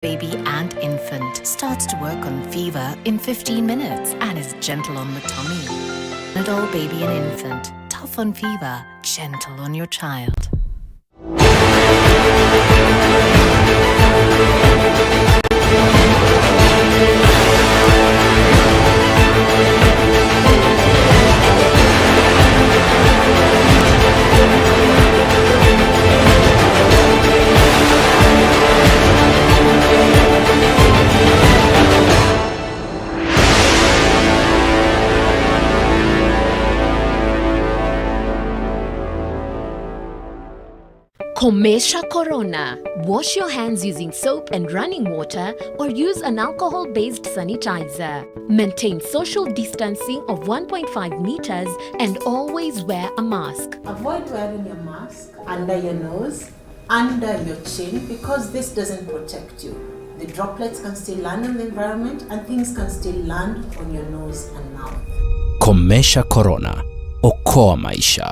Baby and infant starts to work on fever in 15 minutes and is gentle on the tummy. Adult baby and infant, tough on fever, gentle on your child. Komesha Corona. Wash your hands using soap and running water or use an alcohol-based sanitizer. Maintain social distancing of 1.5 meters and always wear a mask. Avoid wearing your mask under your nose, under your chin, because this doesn't protect you. The droplets can still land in the environment and things can still land on your nose and mouth. Komesha Corona. Okoa maisha.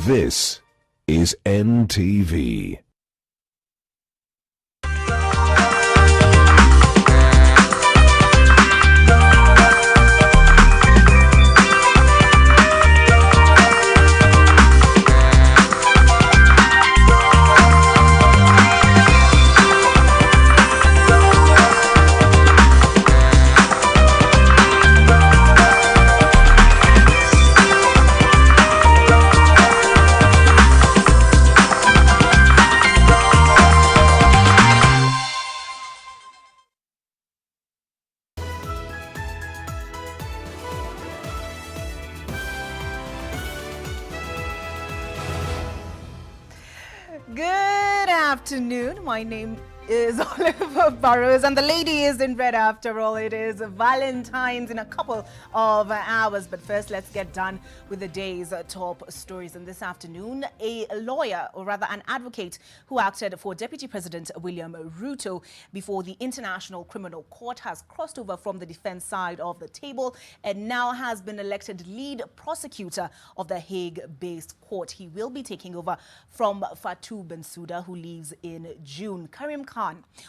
This is NTV. Good afternoon. My name is Olive Burrows and the lady is in red after all. It is Valentines in a couple of hours. But first, let's get done with the day's top stories. And this afternoon, a lawyer, or rather an advocate who acted for Deputy President William Ruto before the International Criminal Court has crossed over from the defense side of the table and now has been elected lead prosecutor of the Hague-based court. He will be taking over from Fatou Bensouda, who leaves in June. Karim Khan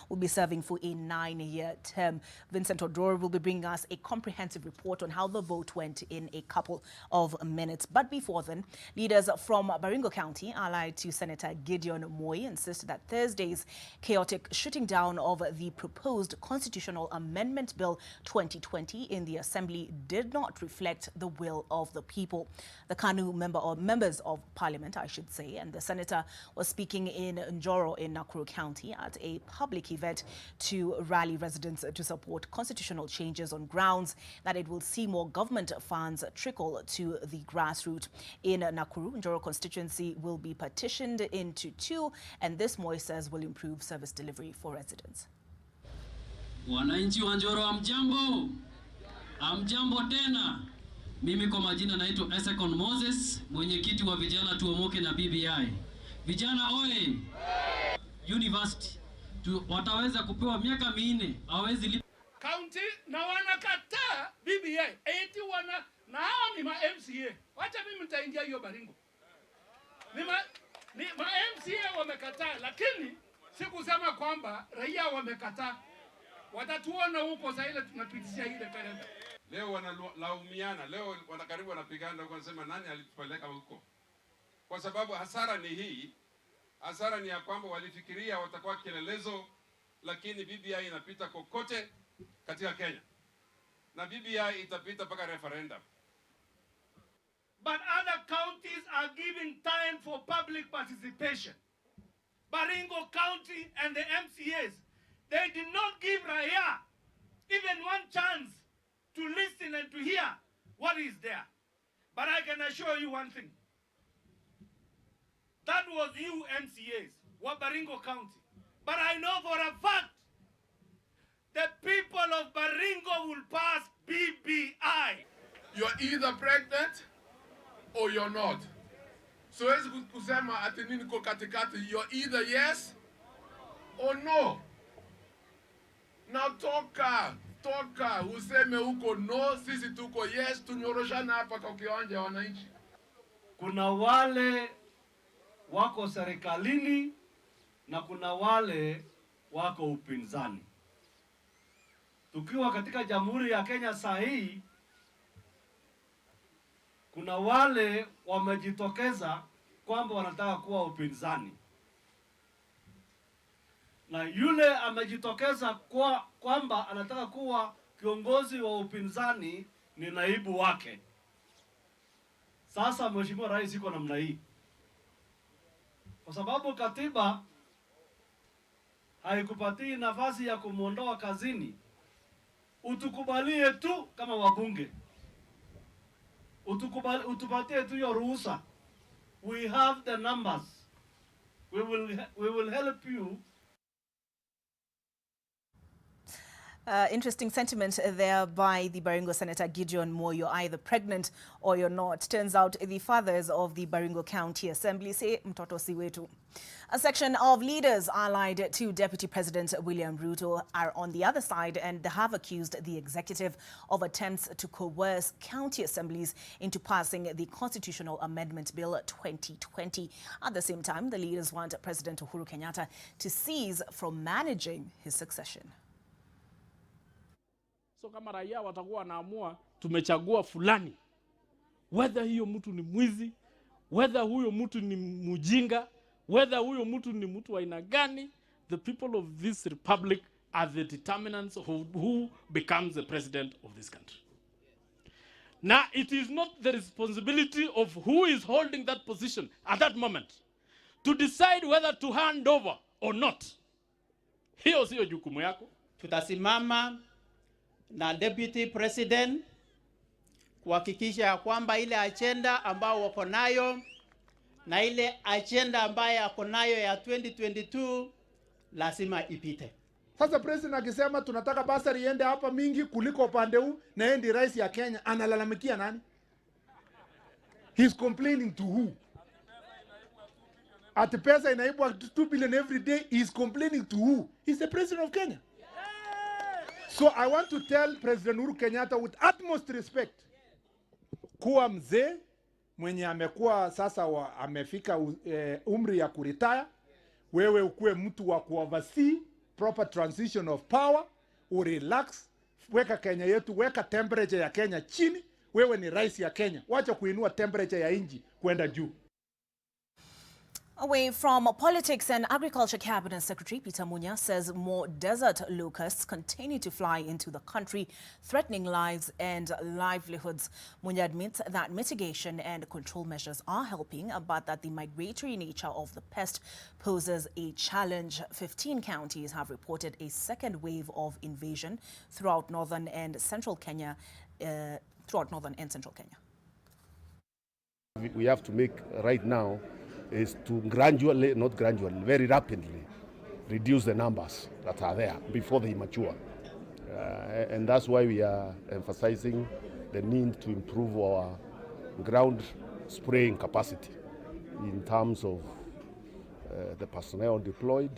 will be serving for a 9-year term. Vincent Odor will be bringing us a comprehensive report on how the vote went in a couple of minutes. But before then, leaders from Baringo County, allied to Senator Gideon Moi, insisted that Thursday's chaotic shooting down of the proposed Constitutional Amendment Bill 2020 in the Assembly did not reflect the will of the people. The KANU members of Parliament, I should say, and the senator was speaking in Njoro in Nakuru County at a public event to rally residents to support constitutional changes on grounds that it will see more government funds trickle to the grassroots. In Nakuru, Njoro constituency will be partitioned into two, and this, Moi says, will improve service delivery for residents. Wananchi wa Njoro amjambo. Amjambo tena. Mimi kwa majina naitwa Esekon Moses, mwenyekiti wa vijana tuomoke na BBI. Vijana oye! University wataweza kupewa miaka 4, hawezi lipa county na wanakataa BBI. Eti na hao ni ma MCA. Wacha mimi nitaingia hiyo Baringo. Ni ma MCA wamekataa, lakini sikusema kwamba raia wamekataa. Watatuona huko sasa ile tunapitisha ile kalenda. Leo wanalaumiana, leo wanakaribu wanapigana huko, wanasema nani alitupeleka huko. Kwa sababu hasara ni hii. Hasara ni ya kwamba walifikiria watakuwa kielelezo, lakini BBI inapita kokote katika Kenya. Na BBI itapita mpaka referendum. But other counties are giving time for public participation. Baringo County and the MCAs, they did not give Raya even one chance to listen and to hear what is there. But I can assure you one thing. That was you MCAs, Baringo County. But I know for a fact the people of Baringo will pass BBI. You're either pregnant or you're not. So as kusema ati nini ko katikati, you're either yes or no. Now toka useme huko no, sisi tuko yes, tunyoroshana hapa kwa kiwanja wananchi. Kuna wale wako serikalini na kuna wale wako upinzani. Tukiwa katika Jamhuri ya Kenya saa hii, kuna wale wamejitokeza kwamba wanataka kuwa upinzani, na yule amejitokeza kwamba anataka kuwa kiongozi wa upinzani ni naibu wake. Sasa Mheshimiwa Rais iko namna hii, kwa sababu katiba haikupatii nafasi ya kumuondoa kazini. Utukubalie tu kama wabunge, utupatie tu hiyo ruhusa. We have the numbers. We will help you. Interesting sentiment there by the Baringo Senator Gideon Moyo. You're either pregnant or you're not. Turns out the fathers of the Baringo County Assembly say mtoto si wetu. A section of leaders allied to Deputy President William Ruto are on the other side and have accused the executive of attempts to coerce county assemblies into passing the Constitutional Amendment Bill 2020. At the same time, the leaders want President Uhuru Kenyatta to cease from managing his succession. So kama raia watakuwa wanaamua tumechagua fulani, whether hiyo mtu ni mwizi, whether huyo mtu ni mujinga, whether huyo mtu ni mtu wa aina gani, the people of this republic are the determinants of who becomes the president of this country. Now, it is not the responsibility of who is holding that position at that moment to decide whether to hand over or not. Hiyo sio jukumu yako. Tutasimama na Deputy President kuhakikisha kwamba ile agenda ambao wako nayo na ile agenda ambayo yako nayo ya 2022 lazima ipite. Sasa president akisema tunataka basari iende hapa mingi kuliko upande huu na yeye ndiye rais ya Kenya, analalamikia nani? He's complaining to who? Ati pesa inaibwa 2 billion every day, he's complaining to who? He's the president of Kenya. So I want to tell President Uhuru Kenyatta with utmost respect, kuwa mzee mwenye amekuwa sasa amefika umri ya kuretire, wewe ukue mtu wa kuoversee proper transition of power, urelax, weka Kenya yetu, weka temperature ya Kenya chini, wewe ni rais ya Kenya, wacha kuinua temperature ya inji kwenda juu. Away from politics, and Agriculture Cabinet Secretary Peter Munya says more desert locusts continue to fly into the country, threatening lives and livelihoods. Munya admits that mitigation and control measures are helping, but that the migratory nature of the pest poses a challenge. 15 counties have reported a second wave of invasion throughout northern and central Kenya. We have to make right now is to gradually, not gradually, very rapidly reduce the numbers that are there before they mature. And that's why we are emphasizing the need to improve our ground spraying capacity in terms of the personnel deployed,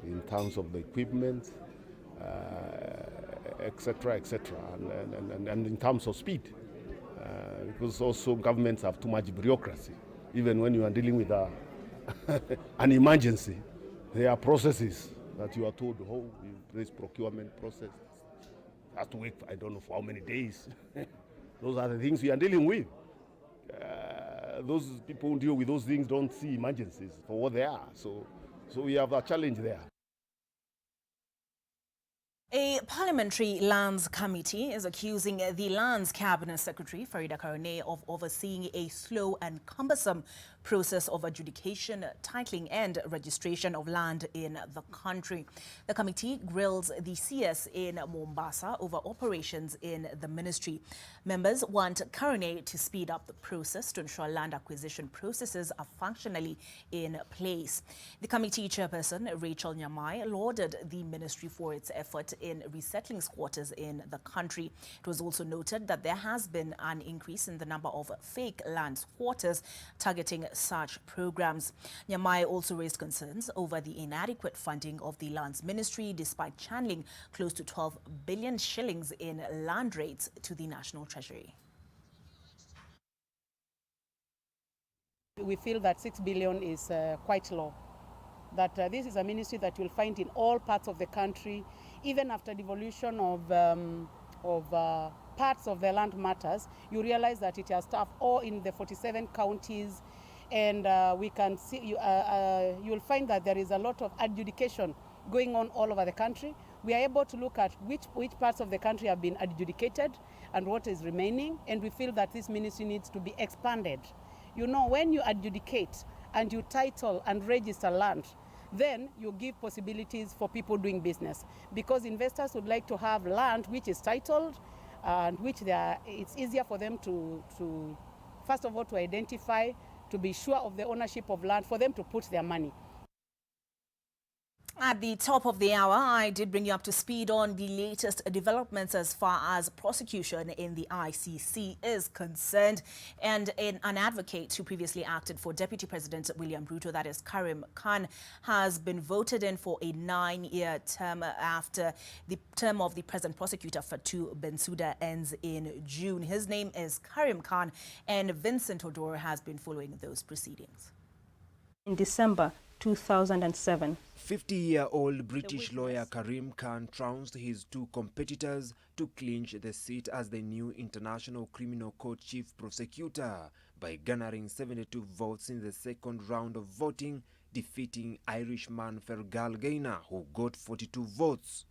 in terms of the equipment, etc., etc., and in terms of speed. Because also governments have too much bureaucracy. Even when you are dealing with an emergency, there are processes that you are told, oh, this procurement process has to wait, I don't know for how many days. Those are the things we are dealing with. Those people who deal with those things don't see emergencies for what they are. So we have a challenge there. A parliamentary lands committee is accusing the Lands Cabinet Secretary, Farida Karone, of overseeing a slow and cumbersome process of adjudication, titling and registration of land in the country. The committee grills the CS in Mombasa over operations in the ministry. Members want Karone to speed up the process to ensure land acquisition processes are functionally in place. The committee chairperson, Rachel Nyamai, lauded the ministry for its effort in resettling squatters in the country. It was also noted that there has been an increase in the number of fake land squatters targeting such programs. Nyamai also raised concerns over the inadequate funding of the Lands Ministry, despite channeling close to 12 billion shillings in land rates to the National Treasury. We feel that 6 billion is quite low. That this is a ministry that you'll find in all parts of the country, even after devolution of parts of the land matters. You realize that it has staff all in the 47 counties, and we can see you'll find that there is a lot of adjudication going on all over the country. We are able to look at which parts of the country have been adjudicated and what is remaining, and we feel that this ministry needs to be expanded. You know, when you adjudicate and you title and register land, then you give possibilities for people doing business, because investors would like to have land which is titled and which it's easier for them to first of all to identify, to be sure of the ownership of land, for them to put their money. At the top of the hour, I did bring you up to speed on the latest developments as far as prosecution in the ICC is concerned. And an advocate who previously acted for Deputy President William Ruto, that is Karim Khan, has been voted in for a 9-year term after the term of the present prosecutor Fatu Bensouda ends in June. His name is Karim Khan, and Vincent Odor has been following those proceedings. In December 2007. 50-year-old British lawyer Karim Khan trounced his two competitors to clinch the seat as the new International Criminal Court chief prosecutor by garnering 72 votes in the second round of voting, defeating Irishman Fergal Gaynor, who got 42 votes.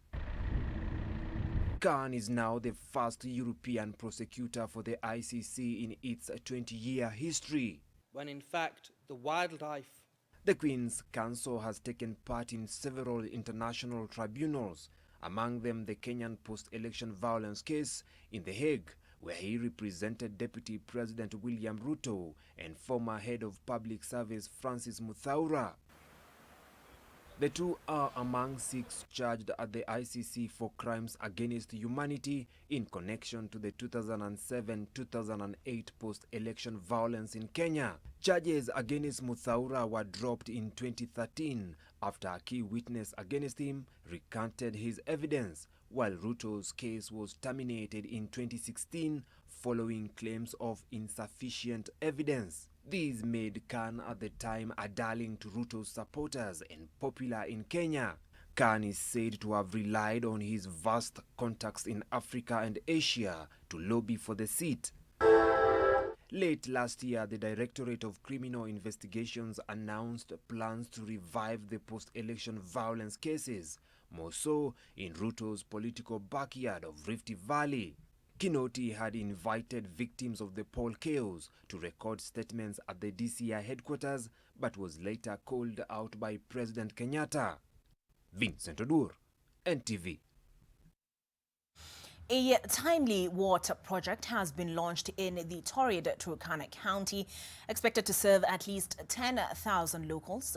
Khan is now the first European prosecutor for the ICC in its 20-year history. When in fact, the wildlife. The Queen's Counsel has taken part in several international tribunals, among them the Kenyan post-election violence case in The Hague, where he represented Deputy President William Ruto and former head of public service Francis Muthaura. The two are among 6 charged at the ICC for crimes against humanity in connection to the 2007-2008 post-election violence in Kenya. Charges against Muthaura were dropped in 2013 after a key witness against him recanted his evidence, while Ruto's case was terminated in 2016 following claims of insufficient evidence. These made Khan at the time a darling to Ruto's supporters and popular in Kenya. Khan is said to have relied on his vast contacts in Africa and Asia to lobby for the seat. Late last year, the Directorate of Criminal Investigations announced plans to revive the post-election violence cases, more so in Ruto's political backyard of Rift Valley. Kinoti had invited victims of the poll chaos to record statements at the DCI headquarters, but was later called out by President Kenyatta. Vincent Odur, NTV. A timely water project has been launched in the torrid Turkana County, expected to serve at least 10,000 locals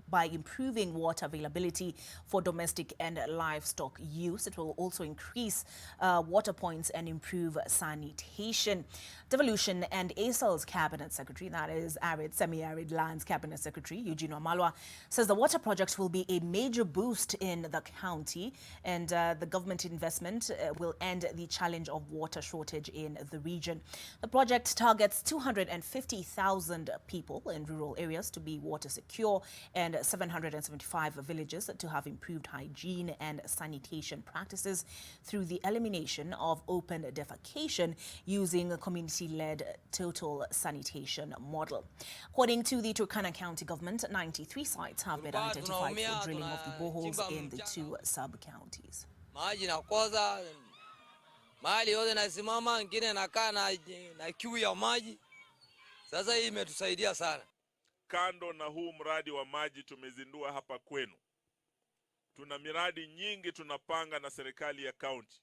by improving water availability for domestic and livestock use. It will also increase water points and improve sanitation. Devolution and ASAL's Cabinet Secretary, that is Arid, Semi-Arid Lands Cabinet Secretary Eugene Wamalwa, says the water project will be a major boost in the county, and the government investment will end the challenge of water shortage in the region. The project targets 250,000 people in rural areas to be water secure and 775 villages to have improved hygiene and sanitation practices through the elimination of open defecation using a community-led total sanitation model. According to the Turkana County government, 93 sites have been identified for drilling of the boreholes in the 2 sub-counties. Mahali yote nasimama, ngine nakaa na kiu ya maji. Sasa hii imetusaidia sana. Kando na huu mradi wa maji tumezindua hapa kwenu, tuna miradi nyingi tunapanga na serikali ya kaunti.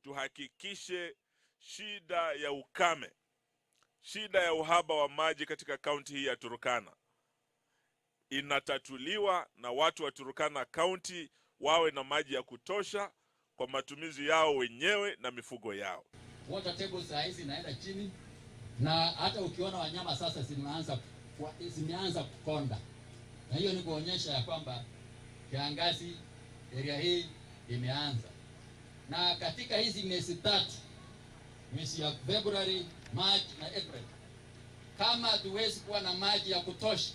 Tuhakikishe shida ya ukame, shida ya uhaba wa maji katika kaunti hii ya Turkana inatatuliwa, na watu wa Turkana kaunti wawe na maji ya kutosha kwa matumizi yao wenyewe na mifugo yao. Water table saa hizi inaenda chini, na hata ukiona wanyama sasa zinaanza zimeanza kukonda, na hiyo ni kuonyesha ya kwamba kiangazi area hii imeanza. Na katika hizi miezi tatu, mwezi ya February, March na April, kama hatuwezi kuwa na maji ya kutosha,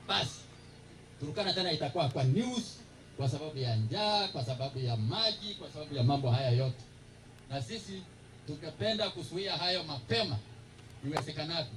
basi Turkana tena itakuwa kwa news kwa sababu ya njaa, kwa sababu ya maji, kwa sababu ya mambo haya yote. Na sisi tungependa kuzuia hayo mapema iwezekanavyo.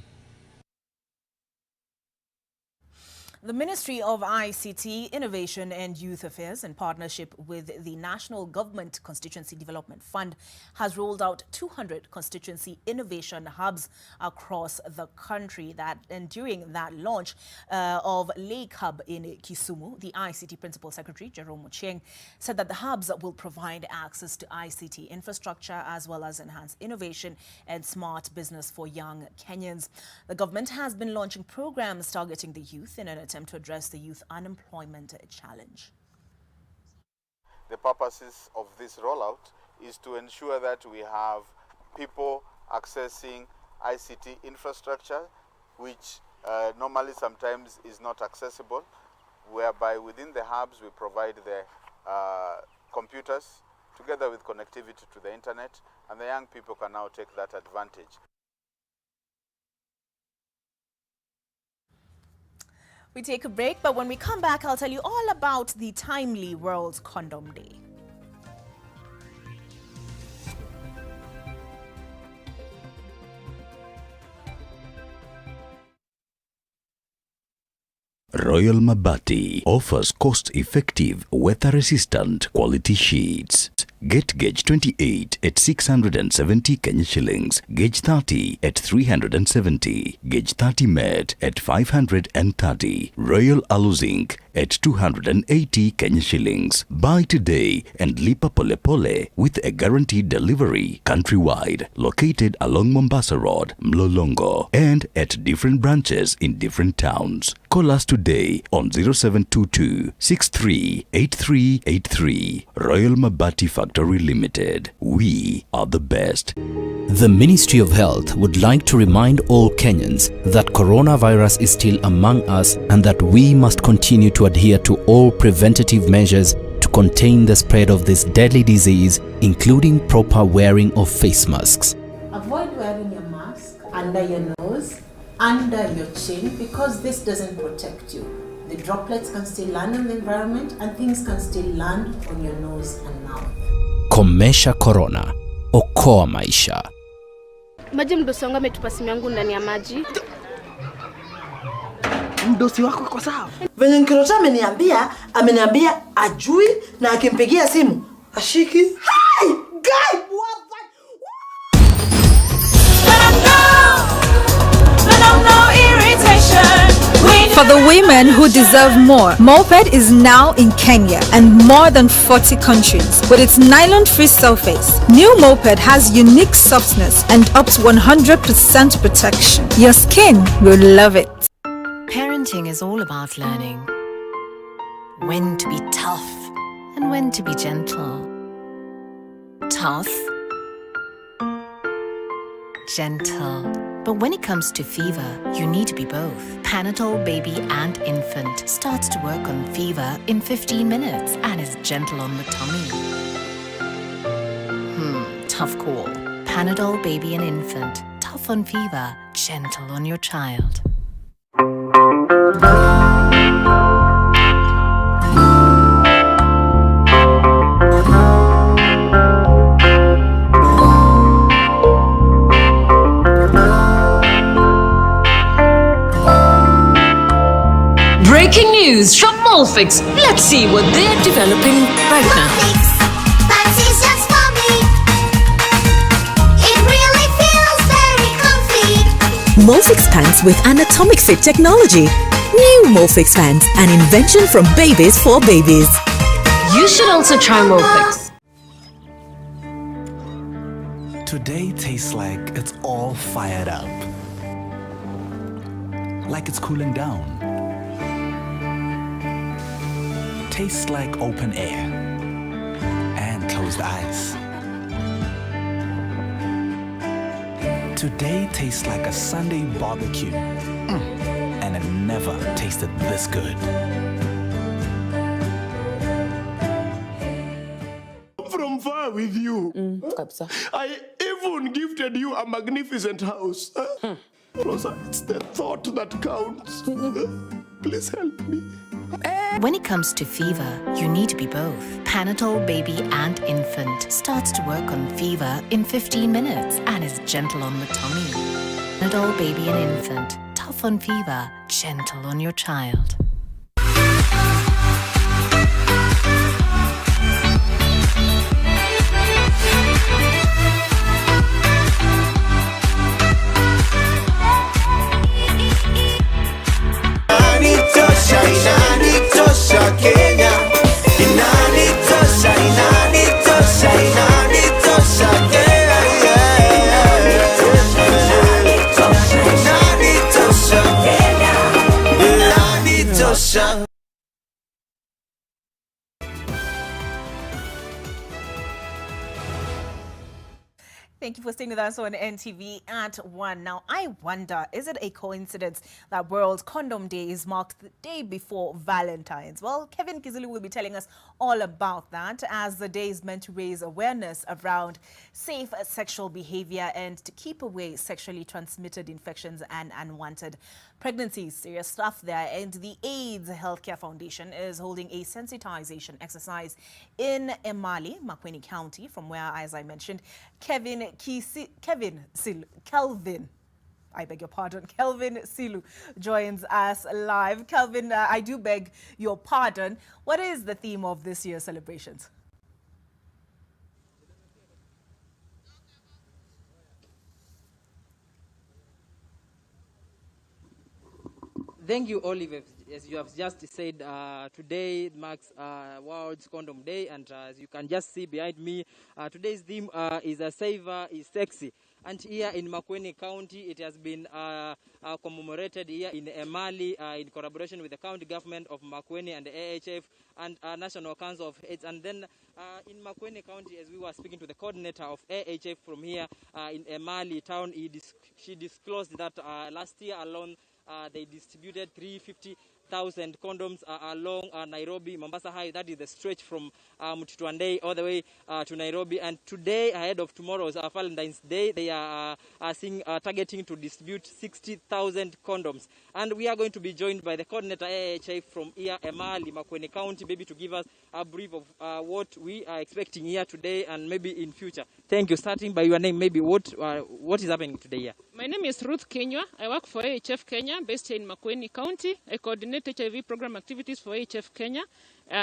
The Ministry of ICT, Innovation and Youth Affairs, in partnership with the National Government Constituency Development Fund, has rolled out 200 constituency innovation hubs across the country. And during that launch of Lake Hub in Kisumu, the ICT Principal Secretary, Jerome Mucheng, said that the hubs will provide access to ICT infrastructure as well as enhance innovation and smart business for young Kenyans. The government has been launching programs targeting the youth in an attempt to address the youth unemployment challenge. The purposes of this rollout is to ensure that we have people accessing ICT infrastructure, which normally sometimes is not accessible, whereby within the hubs we provide the computers together with connectivity to the internet, and the young people can now take that advantage. We take a break, but when we come back, I'll tell you all about the timely World Condom Day. Royal Mabati offers cost-effective, weather-resistant quality sheets. Get gauge 28 at 670 Kenya shillings, gauge 30 at 370, gauge 30 met at 530, Royal Alu Zinc at 280 Kenya shillings. Buy today and lipa pole pole with a guaranteed delivery countrywide, located along Mombasa Road, Mlolongo, and at different branches in different towns. Call us today on 0722 638383. Royal Mabati Factory Limited. We are the best. The Ministry of Health would like to remind all Kenyans that coronavirus is still among us and that we must continue to adhere to all preventative measures to contain the spread of this deadly disease, including proper wearing of face masks. Avoid wearing your mask under your nose, under your chin, because this doesn't protect you. The droplets can still land in the environment and things can still land on your nose and mouth. Komesha Corona. Okoa maisha. Maji mdosi wangu ametupa simu yangu ndani ya maji. Mdosi wako kwa sawa? Venye Nkirota ameniambia ajui na akimpigia simu ashiki. Hi! Guy! What the? For the women who deserve more, Moped is now in Kenya and more than 40 countries. With its nylon-free surface, new Moped has unique softness and up to 100% protection. Your skin will love it. Parenting is all about learning when to be tough and when to be gentle. Tough, gentle. But when it comes to fever, you need to be both. Panadol Baby and Infant starts to work on fever in 15 minutes and is gentle on the tummy. Tough call. Panadol Baby and Infant. Tough on fever, gentle on your child. Breaking news from Molfix. Let's see what they're developing right now. Pants is just for me. It really feels very comfy. Molfix pants with anatomic fit technology. New Molfix pants, an invention from babies for babies. You should also try Molfix. Today tastes like it's all fired up. Like it's cooling down. Tastes like open air and closed eyes. Today tastes like a Sunday barbecue and I've never tasted this good. From far with you. I even gifted you a magnificent house. Rosa, it's the thought that counts. Please help me. When it comes to fever, you need to be both. Panadol Baby and Infant starts to work on fever in 15 minutes and is gentle on the tummy. Panadol Baby and Infant, tough on fever, gentle on your child. Inanitosha Kenya, inanitosha, inanitosha, inanitosha Kenya, inanitosha Kenya, inanitosha. Thank you for staying with us on NTV at 1. Now, I wonder, is it a coincidence that World Condom Day is marked the day before Valentines? Well, Kevin Kizulu will be telling us all about that, as the day is meant to raise awareness around safe sexual behavior and to keep away sexually transmitted infections and unwanted pregnancies. Serious stuff there. And the AIDS Healthcare Foundation is holding a sensitization exercise in Emali, Makueni County, from where, as I mentioned, Kelvin Silu joins us live. Kelvin, I do beg your pardon. What is the theme of this year's celebrations? Thank you, Olive. As you have just said, today marks World Condom Day, and as you can just see behind me, today's theme is a saver is sexy. And here in Makueni County, it has been commemorated here in Emali in collaboration with the county government of Makueni and the AHF and National Council of AIDS. And then in Makueni County, as we were speaking to the coordinator of AHF from here in Emali town, she disclosed that last year alone, they distributed 350,000 condoms along Nairobi, Mombasa High. That is the stretch from Mtitwandei all the way to Nairobi. And today, ahead of tomorrow's Valentine's Day, they are targeting to distribute 60,000 condoms. And we are going to be joined by the coordinator AHA from here, Emali, Makueni County, maybe to give us a brief of what we are expecting here today and maybe in future. Thank you. Starting by your name, maybe what is happening today here? My name is Ruth Kenywa. I work for AHF Kenya, based here in Makueni County. I coordinate HIV program activities for AHF Kenya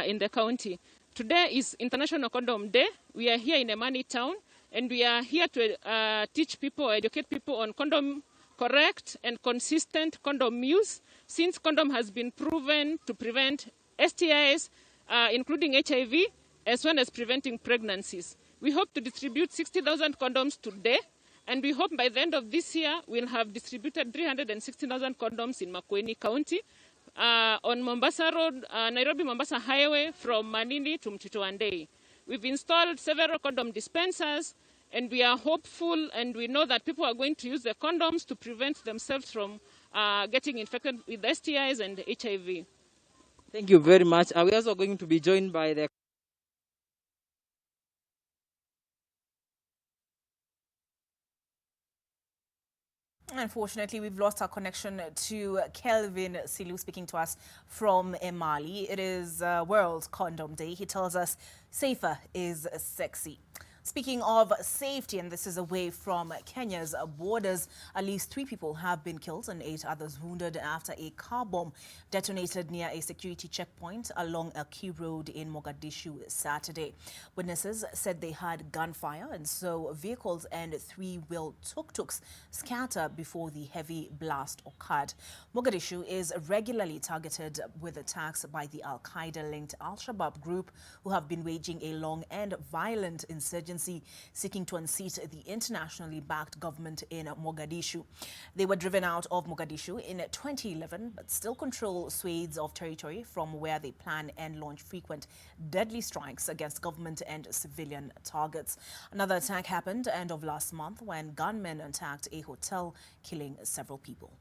in the county. Today is International Condom Day. We are here in Emali town, and we are here to teach people, educate people on condom, correct and consistent condom use, since condom has been proven to prevent STIs, including HIV, as well as preventing pregnancies. We hope to distribute 60,000 condoms today. And we hope by the end of this year, we'll have distributed 360,000 condoms in Makueni County on Mombasa Road, Nairobi-Mombasa Highway from Manini to Mtitwandei. We've installed several condom dispensers, and we are hopeful, and we know that people are going to use the condoms to prevent themselves from getting infected with STIs and HIV. Thank you very much. Are we also going to be joined by the Unfortunately, we've lost our connection to Kelvin Silu speaking to us from Emali. It is World Condom Day. He tells us safer is sexy. Speaking of safety, and this is away from Kenya's borders, at least 3 people have been killed and 8 others wounded after a car bomb detonated near a security checkpoint along a key road in Mogadishu Saturday. Witnesses said they heard gunfire and saw vehicles and 3-wheel tuk-tuks scatter before the heavy blast occurred. Mogadishu is regularly targeted with attacks by the Al-Qaeda-linked Al-Shabaab group, who have been waging a long and violent insurgency seeking to unseat the internationally backed government in Mogadishu. They were driven out of Mogadishu in 2011 but still control swathes of territory from where they plan and launch frequent deadly strikes against government and civilian targets. Another attack happened end of last month when gunmen attacked a hotel, killing several people.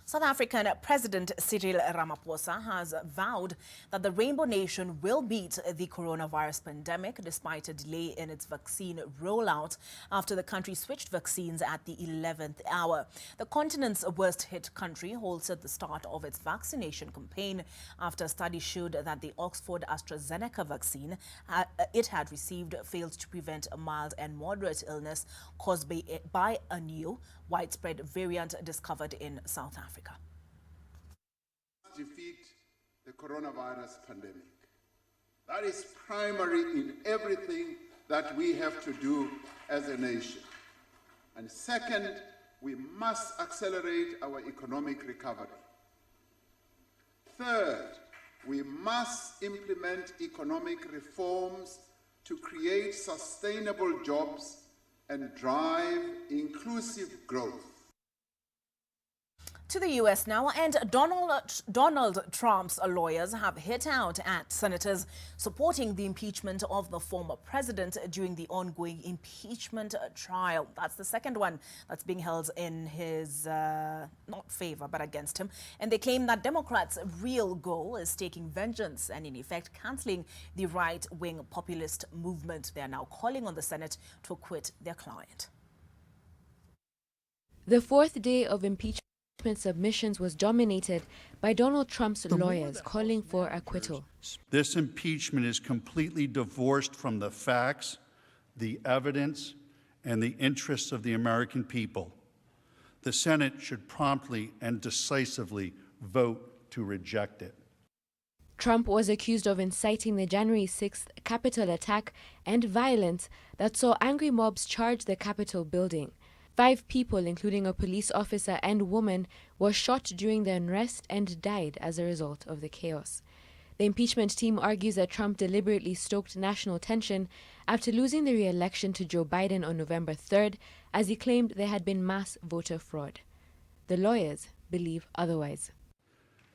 South African President Cyril Ramaphosa has vowed that the Rainbow Nation will beat the coronavirus pandemic despite a delay in its vaccine rollout after the country switched vaccines at the 11th hour. The continent's worst-hit country halted the start of its vaccination campaign after a study showed that the Oxford AstraZeneca vaccine it had received failed to prevent a mild and moderate illness caused by a new widespread variant discovered in South Africa. Defeat the coronavirus pandemic. That is primary in everything that we have to do as a nation. And second, we must accelerate our economic recovery. Third, we must implement economic reforms to create sustainable jobs and drive inclusive growth. To the U.S. now, and Donald Trump's lawyers have hit out at senators supporting the impeachment of the former president during the ongoing impeachment trial. That's the second one that's being held in his, not favor, but against him. And they claim that Democrats' real goal is taking vengeance and, in effect, cancelling the right-wing populist movement. They are now calling on the Senate to acquit their client. The fourth day of impeachment submissions was dominated by Donald Trump's lawyers calling for acquittal. This impeachment is completely divorced from the facts, the evidence, and the interests of the American people. The Senate should promptly and decisively vote to reject it. Trump was accused of inciting the January 6th Capitol attack and violence that saw angry mobs charge the Capitol building. 5 people, including a police officer and woman, were shot during the unrest and died as a result of the chaos. The impeachment team argues that Trump deliberately stoked national tension after losing the re-election to Joe Biden on November 3rd, as he claimed there had been mass voter fraud. The lawyers believe otherwise.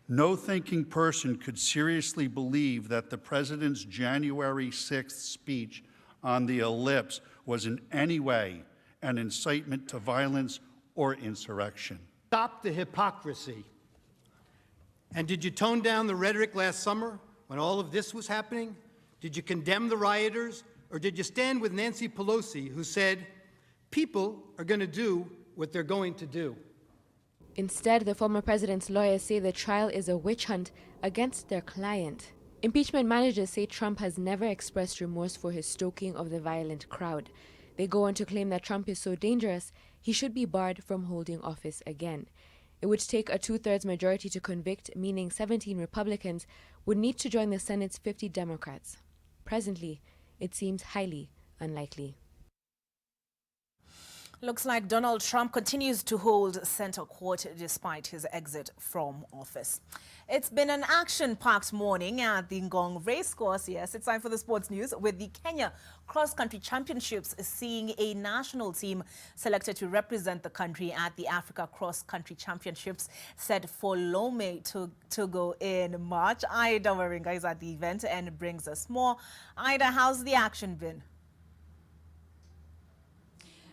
No thinking person could seriously believe that the president's January 6th speech on the ellipse was in any way an incitement to violence or insurrection. Stop the hypocrisy. And did you tone down the rhetoric last summer when all of this was happening? Did you condemn the rioters? Or did you stand with Nancy Pelosi, who said, people are going to do what they're going to do? Instead, the former president's lawyers say the trial is a witch hunt against their client. Impeachment managers say Trump has never expressed remorse for his stoking of the violent crowd. They go on to claim that Trump is so dangerous, he should be barred from holding office again. It would take a 2/3 majority to convict, meaning 17 Republicans would need to join the Senate's 50 Democrats. Presently, it seems highly unlikely. Looks like Donald Trump continues to hold center court despite his exit from office. It's been an action-packed morning at the Ngong Racecourse. Yes, it's time for the sports news with the Kenya Cross-Country Championships seeing a national team selected to represent the country at the Africa Cross-Country Championships set for Lome to go in March. Ida Waringa is at the event and brings us more. Ida, how's the action been?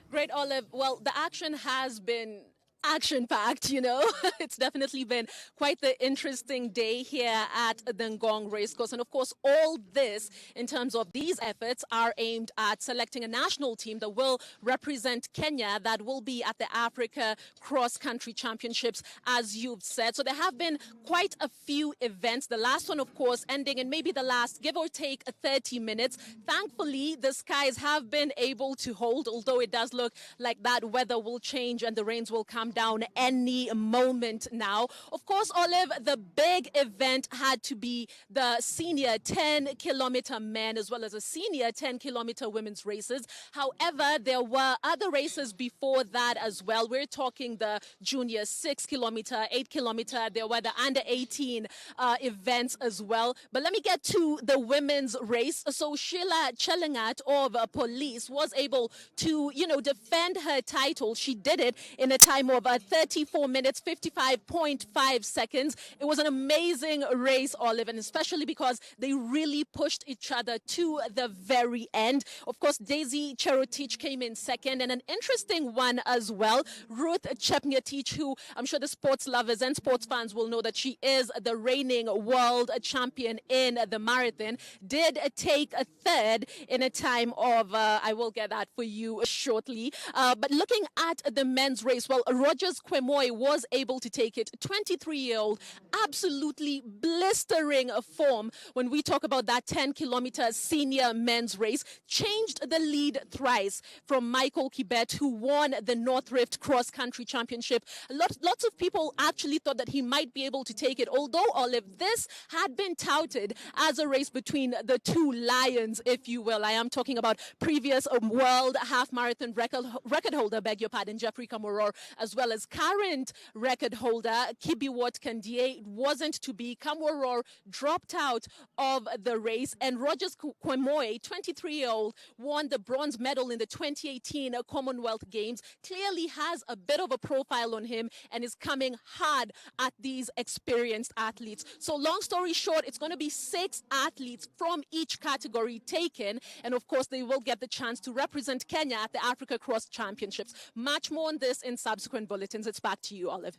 Great, Olive. Well, the action has been action-packed, you know. It's definitely been quite the interesting day here at the Ngong Racecourse. And of course, all this in terms of these efforts are aimed at selecting a national team that will represent Kenya, that will be at the Africa Cross-Country Championships, as you've said. So there have been quite a few events. The last one, of course, ending in maybe the last, give or take, 30 minutes. Thankfully, the skies have been able to hold, although it does look like that weather will change and the rains will come down any moment now. Of course, Olive, the big event had to be the senior 10-kilometer men as well as a senior 10-kilometer women's races. However, there were other races before that as well. We're talking the junior 6-kilometer, 8-kilometer. There were the under 18 events as well. But let me get to the women's race. So Sheila Chelingat of police was able to, defend her title. She did it in a time of 34 minutes, 55.5 seconds. It was an amazing race, Olive, and especially because they really pushed each other to the very end. Of course, Daisy Cherotich came in second, and an interesting one as well, Ruth Chepngetich, who I'm sure the sports lovers and sports fans will know that she is the reigning world champion in the marathon, did take a third in a time of, I will get that for you shortly. But looking at the men's race, well, Rogers Kwemoy was able to take it. 23-year-old, absolutely blistering form when we talk about that 10-kilometer senior men's race, changed the lead thrice from Michael Kibet, who won the North Rift Cross Country Championship. Lots of people actually thought that he might be able to take it, although, Olive, this had been touted as a race between the two lions, if you will. I am talking about previous world half marathon record holder, beg your pardon, Jeffrey Kamworor, as well as current record holder Kibiwot Kandie. It wasn't to be. Kamworor dropped out of the race, and Rogers Kwemoy, 23-year-old, won the bronze medal in the 2018 Commonwealth Games. Clearly has a bit of a profile on him and is coming hard at these experienced athletes. So long story short, it's going to be 6 athletes from each category taken, and of course they will get the chance to represent Kenya at the Africa Cross Championships. Much more on this in subsequent bulletins. It's back to you, Olive.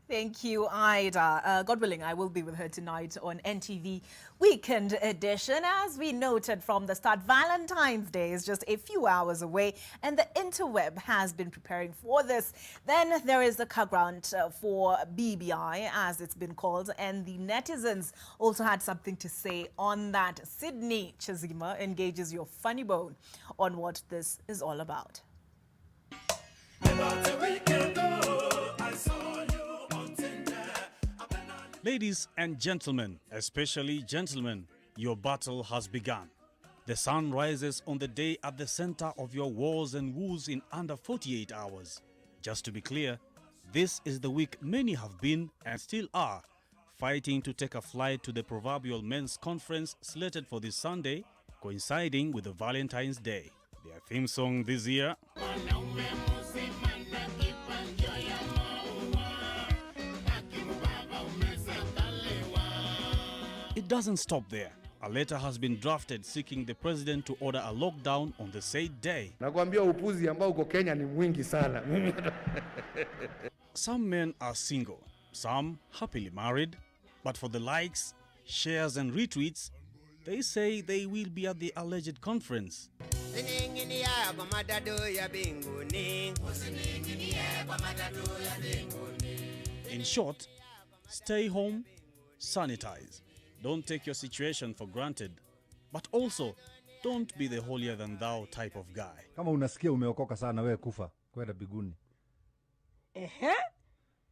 Thank you, Ida. God willing, I will be with her tonight on NTV Weekend Edition. As we noted from the start, Valentine's Day is just a few hours away, and the interweb has been preparing for this. Then there is the car grant for BBI, as it's been called, and the netizens also had something to say on that. Sydney Chazima engages your funny bone on what this is all about. Ladies and gentlemen, especially gentlemen, your battle has begun. The sun rises on the day at the center of your wars and woos in under 48 hours. Just to be clear, this is the week many have been and still are fighting to take a flight to the proverbial men's conference slated for this Sunday, coinciding with the Valentine's Day. Their theme song this year, it doesn't stop there. A letter has been drafted seeking the president to order a lockdown on the said day. Nakwambia upuzi ambao uko Kenya ni mwingi sana. Some men are single, some happily married, but for the likes, shares and retweets, they say they will be at the alleged conference. In short, stay home, sanitize. Don't take your situation for granted, but also don't be the holier than thou type of guy. Kama unasikia umeokoka sana wewe kufa kwenda biguni.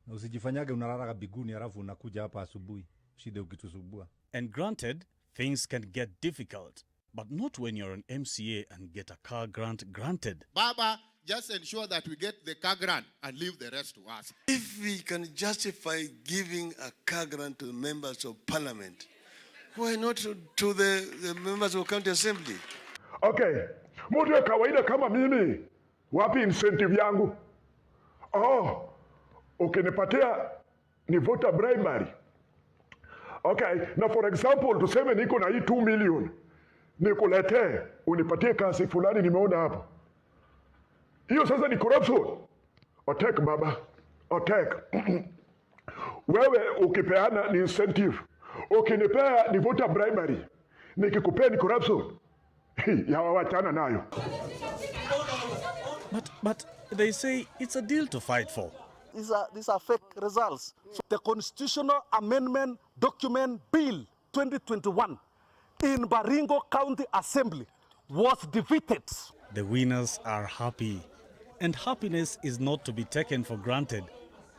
Na usijifanyage unalala biguni alafu unakuja hapa asubuhi. Shida ukitusubua. And granted, things can get difficult, but not when you're an MCA and get a car grant granted. Baba, just ensure that we get the car grant and leave the rest to us. If we can justify giving a car grant to members of parliament, why not to the members of county assembly? Okay, mtu ya kawaida kama mimi, wapi incentive yangu? Ukinipatia ni voter bribery. Okay, na for example, tuseme niko na hii 2 million. Nikuletee, unipatie kasi fulani nimeona hapa. Hiyo sasa ni corruption. Otek baba, otek. Wewe ukipeana ni incentive. Ukinipea ni voter bribery. Nikikupea ni corruption. Ya wawachana nayo. But they say it's a deal to fight for. These are fake results. So the Constitutional Amendment Document Bill 2021 in Baringo County Assembly was defeated. The winners are happy, and happiness is not to be taken for granted,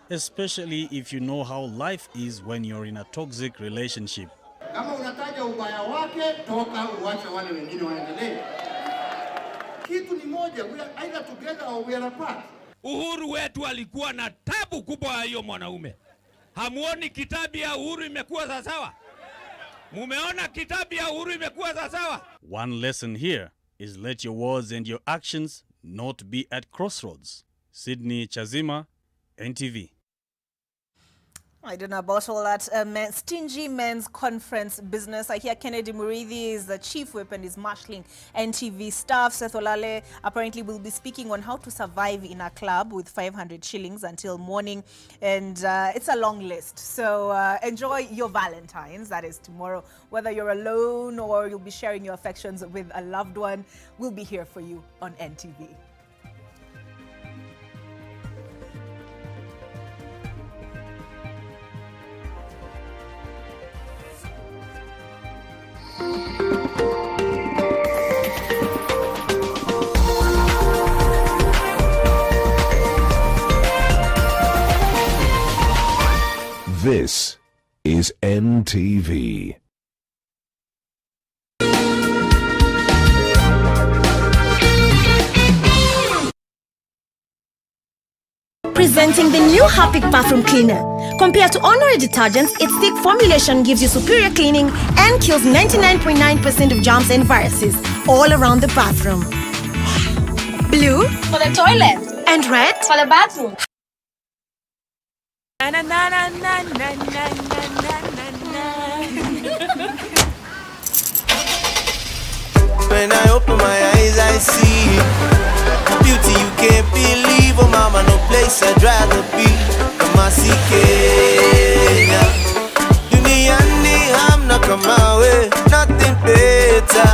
especially if you know how life is when you're in a toxic relationship. Kama unataja ubaya wake, toka uache wale wengine waendelee. Kitu ni moja, we are either together or we are apart. Uhuru wetu alikuwa na tabu kubwa ya hiyo mwanaume. Hamuoni kitabu ya Uhuru imekuwa sawa? Mumeona kitabu ya Uhuru imekuwa sawa? One lesson here is let your words and your actions not be at crossroads. Sydney Chazima, NTV. I don't know about all that stingy men's conference business. I hear Kennedy Murithi is the chief whip and is marshalling NTV staff. Seth Olale apparently will be speaking on how to survive in a club with 500 shillings until morning. And it's a long list. So enjoy your Valentines, that is tomorrow. Whether you're alone or you'll be sharing your affections with a loved one, we'll be here for you on NTV. This is NTV. Presenting the new Harpic bathroom cleaner. Compared to ordinary detergents, its thick formulation gives you superior cleaning and kills 99.9% of germs and viruses all around the bathroom. Blue for the toilet and red for the bathroom. Na, na, na, na, na, na, na, na. When I open my eyes, I see beauty you can't believe. Oh, mama, no place I'd rather be. Kamasi Kenya, duniani hamna kama we, nothing better.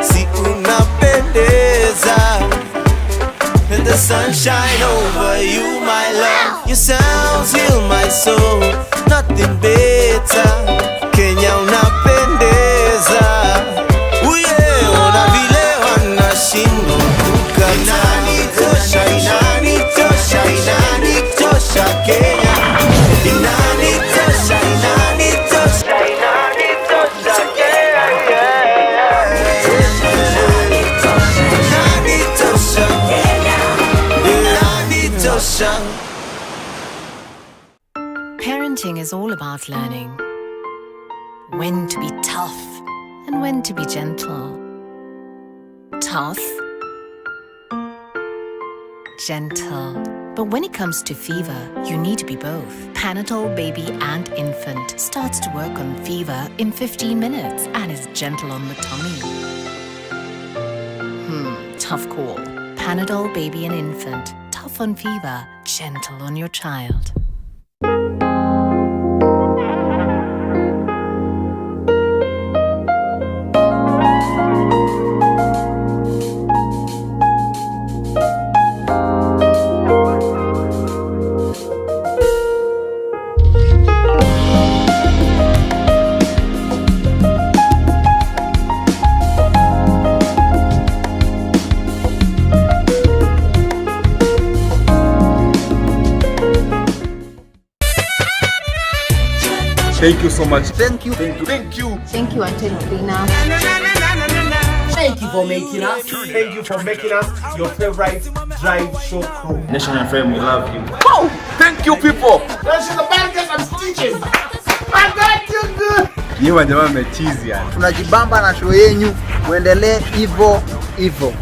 Si unapendeza, let the sunshine over you, my love. Your sounds heal my soul, nothing better. Kenya unapendeza. Parenting is all about learning when to be tough and when to be gentle. Tough, gentle. But when it comes to fever, you need to be both. Panadol Baby and Infant starts to work on fever in 15 minutes and is gentle on the tummy. Tough call. Panadol Baby and Infant. Tough on fever, gentle on your child. Thank you so much. Thank you. Thank you. Thank you. Thank you, Auntie Lina. Thank you for making us. Thank you for making us your favorite drive show crew. Nation and friend, we love you. Oh, thank you, people. This is the bad guys I'm stitches. I got you good. Yewa jamaa mechizi yani. Tunajibamba na show yenyu. Muendelee hivyo hivyo.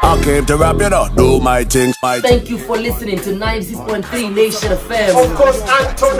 I came to rap it up, do my thing. Thank you for listening to 96.3 Nation FM. Of course, Anton